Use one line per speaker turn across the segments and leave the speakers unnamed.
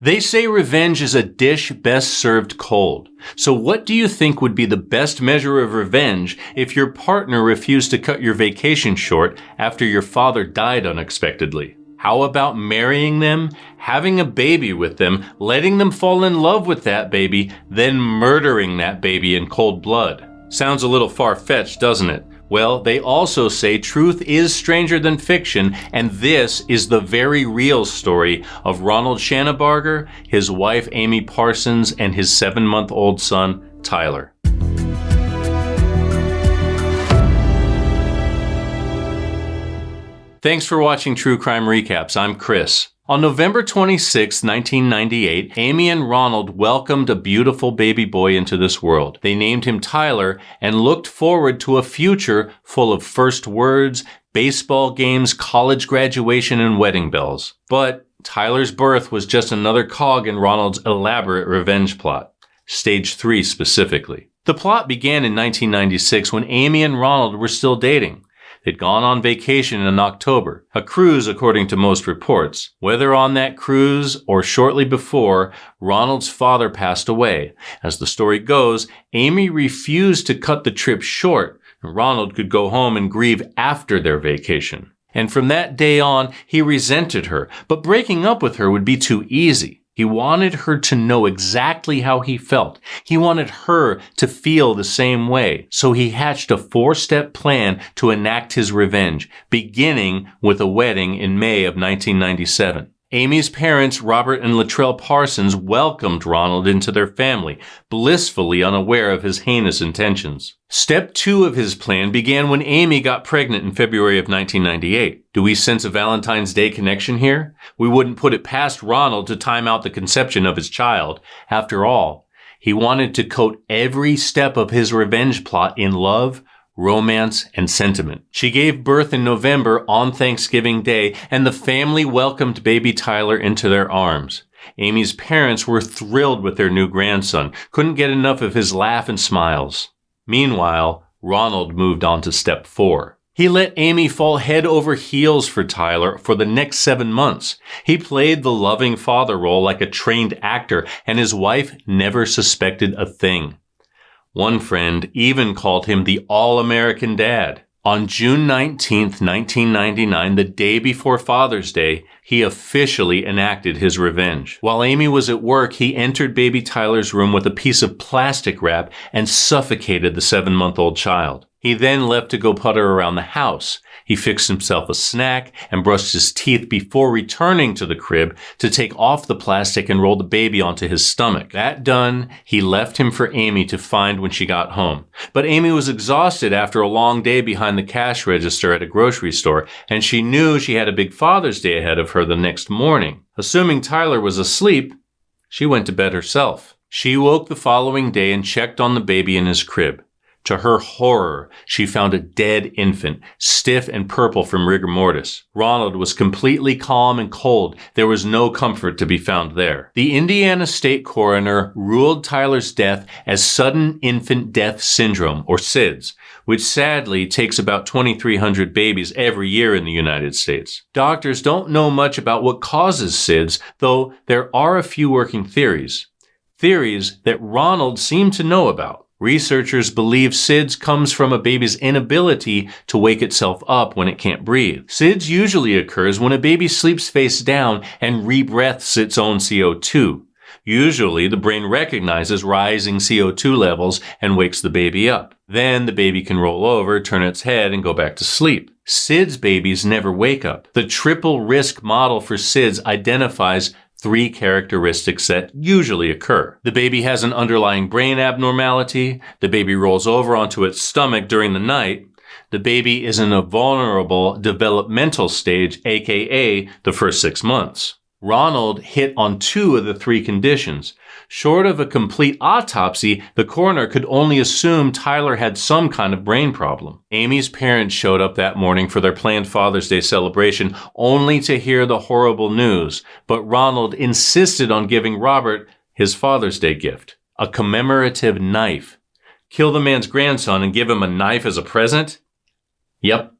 They say revenge is a dish best served cold. So what do you think would be the best measure of revenge if your partner refused to cut your vacation short after your father died unexpectedly? How about marrying them, having a baby with them, letting them fall in love with that baby, then murdering that baby in cold blood? Sounds a little far-fetched, doesn't it? Well, they also say truth is stranger than fiction, and this is the very real story of Ronald Shanabarger, his wife Amy Parsons, and his 7-month-old son, Tyler. Thanks for watching True Crime Recaps. I'm Chris. On November 26, 1998, Amy and Ronald welcomed a beautiful baby boy into this world. They named him Tyler and looked forward to a future full of first words, baseball games, college graduation, and wedding bells. But Tyler's birth was just another cog in Ronald's elaborate revenge plot. Stage 3 specifically. The plot began in 1996 when Amy and Ronald were still dating. They'd gone on vacation in October, a cruise according to most reports. Whether on that cruise or shortly before, Ronald's father passed away. As the story goes, Amy refused to cut the trip short, and Ronald could go home and grieve after their vacation. And from that day on, he resented her, but breaking up with her would be too easy. He wanted her to know exactly how he felt. He wanted her to feel the same way. So he hatched a 4-step plan to enact his revenge, beginning with a wedding in May of 1997. Amy's parents, Robert and Latrell Parsons, welcomed Ronald into their family, blissfully unaware of his heinous intentions. Step 2 of his plan began when Amy got pregnant in February of 1998. Do we sense a Valentine's Day connection here? We wouldn't put it past Ronald to time out the conception of his child. After all, he wanted to coat every step of his revenge plot in love, romance, and sentiment. She gave birth in November on Thanksgiving Day, and the family welcomed baby Tyler into their arms. Amy's parents were thrilled with their new grandson, couldn't get enough of his laugh and smiles. Meanwhile, Ronald moved on to step 4. He let Amy fall head over heels for Tyler for the next 7 months. He played the loving father role like a trained actor, and his wife never suspected a thing. One friend even called him the all-American dad. On June 19, 1999, the day before Father's Day, he officially enacted his revenge. While Amy was at work, he entered baby Tyler's room with a piece of plastic wrap and suffocated the 7-month-old child. He then left to go putter around the house. He fixed himself a snack and brushed his teeth before returning to the crib to take off the plastic and roll the baby onto his stomach. That done, he left him for Amy to find when she got home. But Amy was exhausted after a long day behind the cash register at a grocery store, and she knew she had a big Father's Day ahead of her the next morning. Assuming Tyler was asleep, she went to bed herself. She woke the following day and checked on the baby in his crib. To her horror, she found a dead infant, stiff and purple from rigor mortis. Ronald was completely calm and cold. There was no comfort to be found there. The Indiana State Coroner ruled Tyler's death as sudden infant death syndrome, or SIDS, which sadly takes about 2,300 babies every year in the United States. Doctors don't know much about what causes SIDS, though there are a few working theories. Theories that Ronald seemed to know about. Researchers believe SIDS comes from a baby's inability to wake itself up when it can't breathe. SIDS usually occurs when a baby sleeps face down and rebreaths its own CO2. Usually, the brain recognizes rising CO2 levels and wakes the baby up. Then the baby can roll over, turn its head, and go back to sleep. SIDS babies never wake up. The triple risk model for SIDS identifies 3 characteristics that usually occur. The baby has an underlying brain abnormality, the baby rolls over onto its stomach during the night, the baby is in a vulnerable developmental stage, aka the first 6 months. Ronald hit on 2 of the 3 conditions. Short of a complete autopsy, the coroner could only assume Tyler had some kind of brain problem. Amy's parents showed up that morning for their planned Father's Day celebration only to hear the horrible news, but Ronald insisted on giving Robert his Father's Day gift, a commemorative knife. Kill the man's grandson and give him a knife as a present? Yep,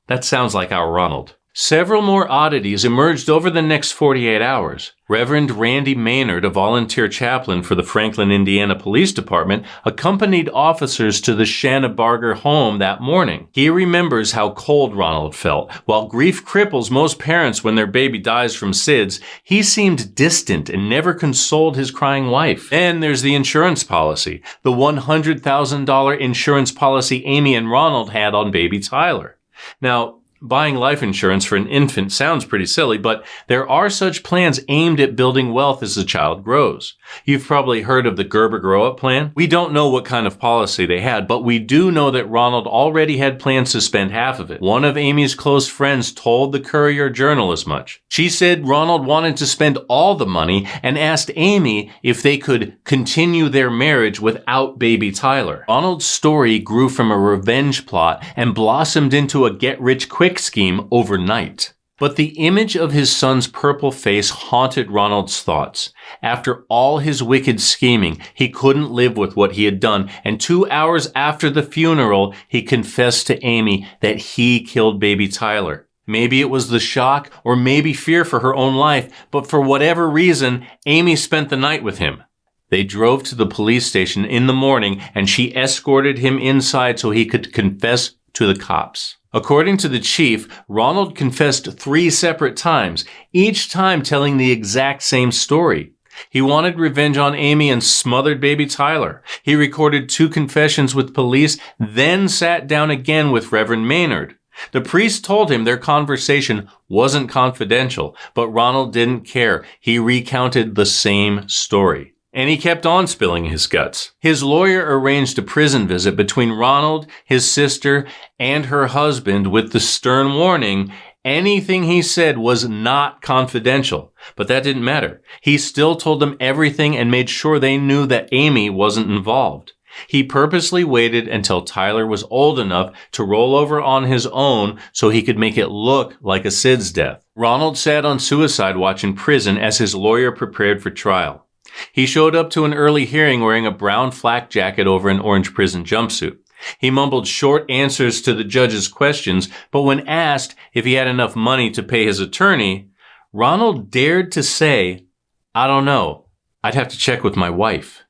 that sounds like our Ronald. Several more oddities emerged over the next 48 hours. Reverend Randy Maynard, a volunteer chaplain for the Franklin, Indiana Police Department, accompanied officers to the Shanabarger home that morning. He remembers how cold Ronald felt. While grief cripples most parents when their baby dies from SIDS, he seemed distant and never consoled his crying wife. Then there's the insurance policy, the $100,000 insurance policy Amy and Ronald had on baby Tyler. Now, buying life insurance for an infant sounds pretty silly, but there are such plans aimed at building wealth as the child grows. You've probably heard of the Gerber Grow-Up Plan. We don't know what kind of policy they had, but we do know that Ronald already had plans to spend half of it. One of Amy's close friends told the Courier-Journal as much. She said Ronald wanted to spend all the money and asked Amy if they could continue their marriage without baby Tyler. Ronald's story grew from a revenge plot and blossomed into a get-rich-quick scheme overnight. But the image of his son's purple face haunted Ronald's thoughts. After all his wicked scheming, he couldn't live with what he had done, and 2 hours after the funeral, he confessed to Amy that he killed baby Tyler. Maybe it was the shock, or maybe fear for her own life, but for whatever reason, Amy spent the night with him. They drove to the police station in the morning, and she escorted him inside so he could confess to the cops. According to the chief, Ronald confessed 3 separate times, each time telling the exact same story. He wanted revenge on Amy and smothered baby Tyler. He recorded 2 confessions with police, then sat down again with Reverend Maynard. The priest told him their conversation wasn't confidential, but Ronald didn't care. He recounted the same story. And he kept on spilling his guts. His lawyer arranged a prison visit between Ronald, his sister, and her husband with the stern warning, anything he said was not confidential. But that didn't matter. He still told them everything and made sure they knew that Amy wasn't involved. He purposely waited until Tyler was old enough to roll over on his own so he could make it look like a SIDS death. Ronald sat on suicide watch in prison as his lawyer prepared for trial. He showed up to an early hearing wearing a brown flak jacket over an orange prison jumpsuit. He mumbled short answers to the judge's questions, but when asked if he had enough money to pay his attorney, Ronald dared to say, "I don't know. I'd have to check with my wife."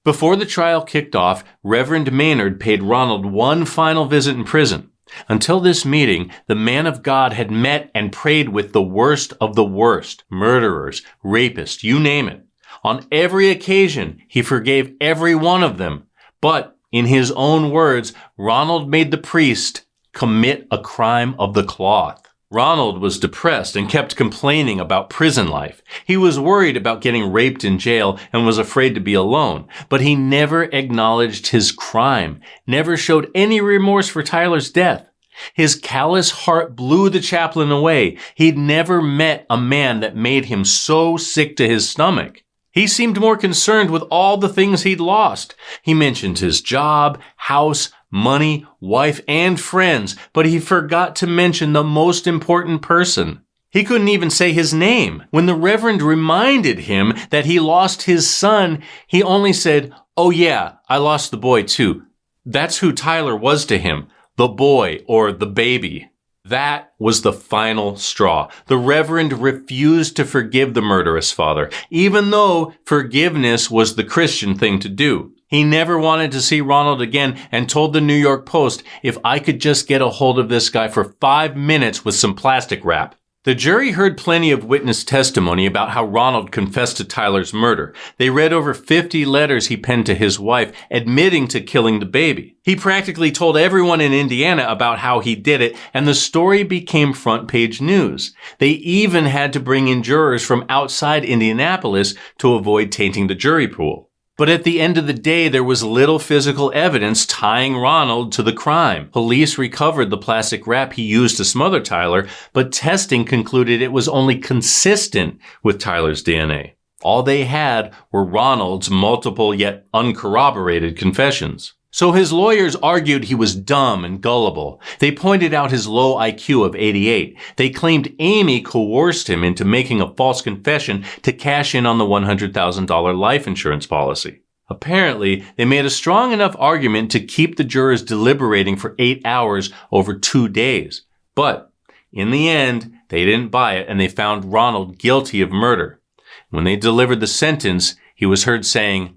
Before the trial kicked off, Reverend Maynard paid Ronald one final visit in prison. Until this meeting, the man of God had met and prayed with the worst of the worst, murderers, rapists, you name it. On every occasion, he forgave every one of them. But, in his own words, Ronald made the priest commit a crime of the cloth. Ronald was depressed and kept complaining about prison life. He was worried about getting raped in jail and was afraid to be alone. But he never acknowledged his crime, never showed any remorse for Tyler's death. His callous heart blew the chaplain away. He'd never met a man that made him so sick to his stomach. He seemed more concerned with all the things he'd lost. He mentioned his job, house, money, wife, and friends, but he forgot to mention the most important person. He couldn't even say his name. When the Reverend reminded him that he lost his son, he only said, "Oh yeah, I lost the boy too." That's who Tyler was to him, the boy or the baby. That was the final straw. The Reverend refused to forgive the murderous father, even though forgiveness was the Christian thing to do. He never wanted to see Ronald again and told the New York Post, "If I could just get a hold of this guy for 5 minutes with some plastic wrap." The jury heard plenty of witness testimony about how Ronald confessed to Tyler's murder. They read over 50 letters he penned to his wife, admitting to killing the baby. He practically told everyone in Indiana about how he did it, and the story became front-page news. They even had to bring in jurors from outside Indianapolis to avoid tainting the jury pool. But at the end of the day, there was little physical evidence tying Ronald to the crime. Police recovered the plastic wrap he used to smother Tyler, but testing concluded it was only consistent with Tyler's DNA. All they had were Ronald's multiple yet uncorroborated confessions. So his lawyers argued he was dumb and gullible. They pointed out his low IQ of 88. They claimed Amy coerced him into making a false confession to cash in on the $100,000 life insurance policy. Apparently, they made a strong enough argument to keep the jurors deliberating for 8 hours over 2 days. But In the end, they didn't buy it and they found Ronald guilty of murder. When they delivered the sentence, he was heard saying,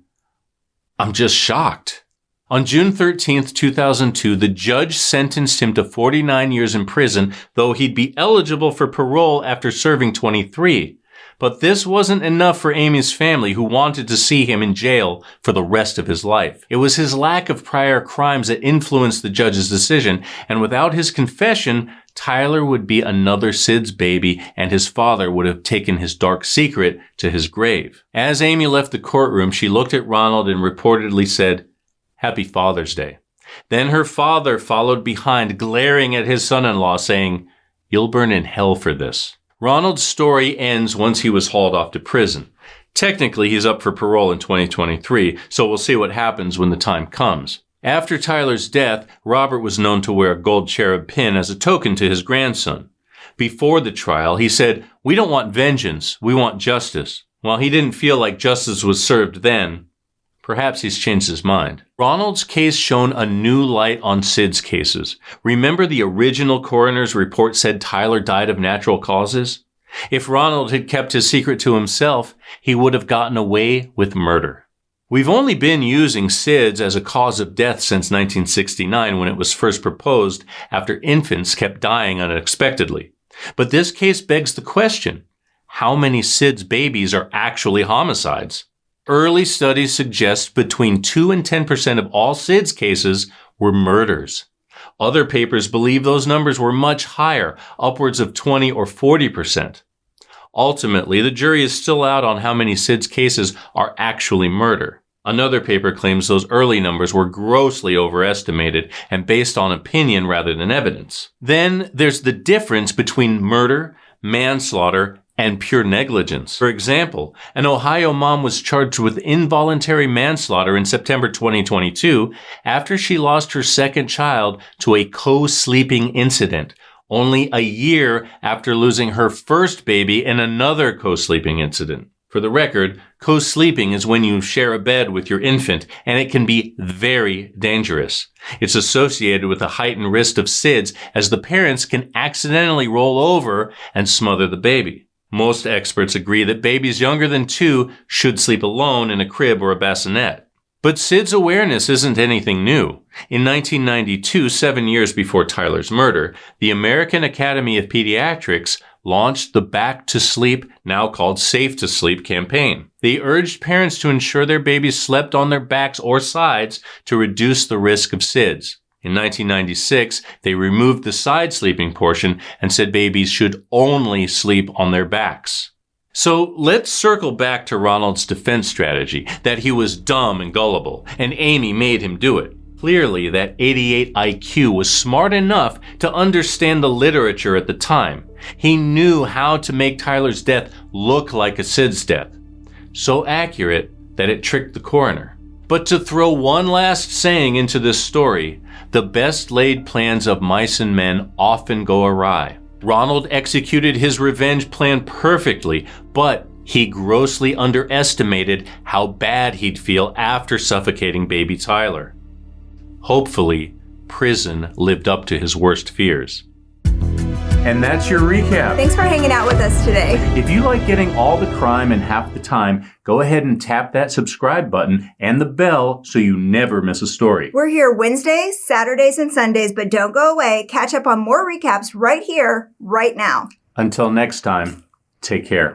"I'm just shocked." On June 13th, 2002, the judge sentenced him to 49 years in prison, though he'd be eligible for parole after serving 23. But this wasn't enough for Amy's family, who wanted to see him in jail for the rest of his life. It was his lack of prior crimes that influenced the judge's decision, and without his confession, Tyler would be another Sid's baby, and his father would have taken his dark secret to his grave. As Amy left the courtroom, she looked at Ronald and reportedly said, "Happy Father's Day." Then her father followed behind, glaring at his son-in-law, saying, "You'll burn in hell for this." Ronald's story ends once he was hauled off to prison. Technically, he's up for parole in 2023, so we'll see what happens when the time comes. After Tyler's death, Robert was known to wear a gold cherub pin as a token to his grandson. Before the trial, he said, "We don't want vengeance, we want justice." While he didn't feel like justice was served then, perhaps he's changed his mind. Ronald's case shone a new light on Sid's cases. Remember the original coroner's report said Tyler died of natural causes? If Ronald had kept his secret to himself, he would have gotten away with murder. We've only been using SIDS as a cause of death since 1969, when it was first proposed after infants kept dying unexpectedly. But this case begs the question, how many SIDS babies are actually homicides? Early studies suggest between 2 and 10% of all SIDS cases were murders. Other papers believe those numbers were much higher, upwards of 20 or 40%. Ultimately, the jury is still out on how many SIDS cases are actually murder. Another paper claims those early numbers were grossly overestimated and based on opinion rather than evidence. Then there's the difference between murder, manslaughter, and pure negligence. For example, an Ohio mom was charged with involuntary manslaughter in September 2022 after she lost her second child to a co-sleeping incident, only a year after losing her first baby in another co-sleeping incident. For the record, co-sleeping is when you share a bed with your infant, and it can be very dangerous. It's associated with a heightened risk of SIDS, as the parents can accidentally roll over and smother the baby. Most experts agree that babies younger than 2 should sleep alone in a crib or a bassinet. But SIDS awareness isn't anything new. In 1992, 7 years before Tyler's murder, the American Academy of Pediatrics launched the Back to Sleep, now called Safe to Sleep campaign. They urged parents to ensure their babies slept on their backs or sides to reduce the risk of SIDS. In 1996, they removed the side sleeping portion and said babies should only sleep on their backs. So let's circle back to Ronald's defense strategy, that he was dumb and gullible, and Amy made him do it. Clearly, that 88 IQ was smart enough to understand the literature at the time. He knew how to make Tyler's death look like a SIDS death. So accurate that it tricked the coroner. But to throw one last saying into this story, the best laid plans of mice and men often go awry. Ronald executed his revenge plan perfectly, but he grossly underestimated how bad he'd feel after suffocating baby Tyler. Hopefully, prison lived up to his worst fears. And that's your recap.
Thanks for hanging out with us today.
If you like getting all the crime in half the time, go ahead and tap that subscribe button and the bell so you never miss a story.
We're here Wednesdays, Saturdays, and Sundays, but don't go away. Catch up on more recaps right here, right now.
Until next time, take care.